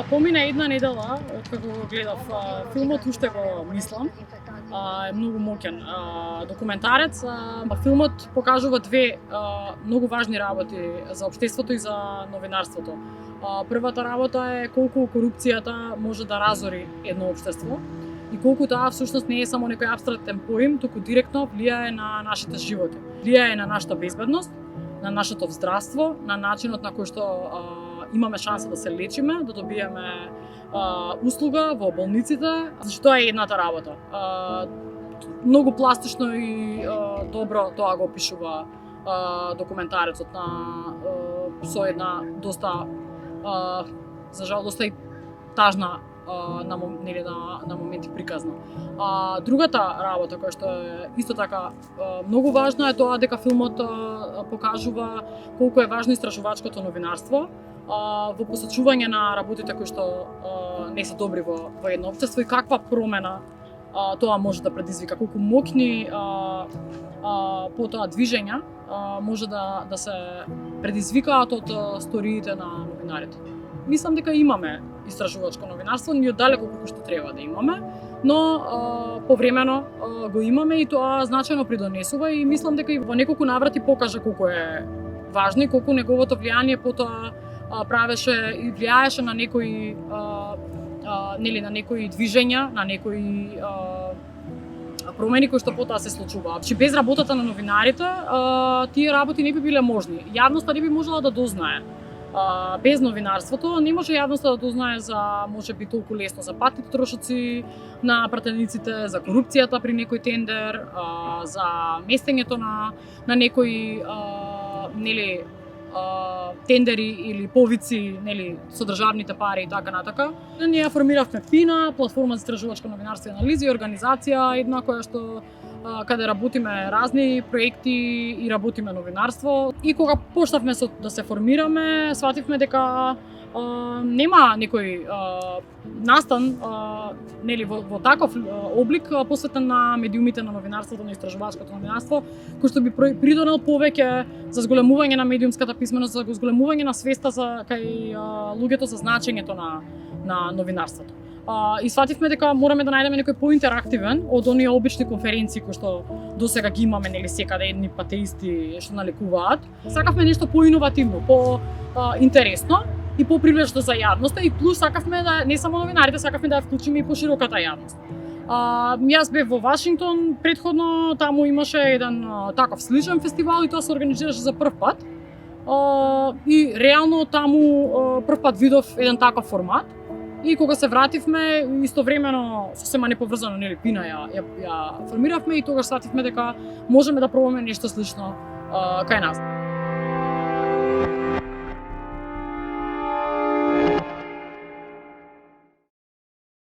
Помина една недела откако го гледав филмот, уште го мислам. Е многу моќен документарец. Филмот покажува две многу важни работи за општеството и за новинарството. Првата работа е колку корупцијата може да разори едно општество и колку таа всушност не е само некој апстрактен поим, туку директно влијае на нашите животи. Влијае на нашата безбедност, на нашето здравство, на начинот на кој што имаме шанса да се лечиме, да добиеме услуга во болниците. Значи тоа е едната работа. Многу пластично и добро тоа го опишува документарецот со една доста за жал доста и тажна на моменти приказна. Другата работа која што е исто така многу важна е тоа дека филмот покажува колку е важно истражувачкото новинарство во посочување на работите кои што не се добри во едно општество и каква промена тоа може да предизвика, колку моќни потоа движења може да се предизвикаат од сториите на новинарите. Мислам дека имаме истражувачко новинарство, ние далеку колку што треба да имаме, но повремено го имаме и тоа значајно придонесува и мислам дека и во неколку наврати покажа колку е важно и колку неговото влијание потоа правеше и влијаеше на некои на некои движења, на некои промени кои што потоа се случуваат. Без работата на новинарите, тие работи не би биле можни. Јавноста не би можела да дознае. Без новинарството не може јавноста да дознае за можеби толку лесно за патните трошоци на пратениците, за корупцијата при некој тендер, за местењето на некои тендери или повици, со државните пари и така натака. Ние формиравме ПИНА, платформа за истражувачко новинарство и анализи, организација една која што каде работиме разни проекти и работиме новинарство. И кога почнавме да се формираме, свативме дека нема некој настан во таков облик посветен на медиумите на новинарството, на истражувачкото новинарство, кој што би придонел повеќе за зголемување на медиумската писменост, за зголемување на свеста кај луѓето за значењето на новинарството. И свативме дека мораме да најдеме некој поинтерактивен од оние обични конференции кои што досега ги имаме секаде едни патеисти што налекуваат. Сакавме нешто поиновативно, поинтересно и попривлечно за јавноста и плюс сакавме да не само новинарите, сакавме да ја вклучиме и пошироката јавност. Јас бев во Вашингтон претходно, таму имаше еден таков сличен фестивал и тоа се организираше за прв пат. И реално таму прв пат видов еден таков формат. И кога се вративме, истовремено сосема неповрзано ПИНА ја формиравме и тогаш свативме дека можеме да пробаме нешто слично кај нас.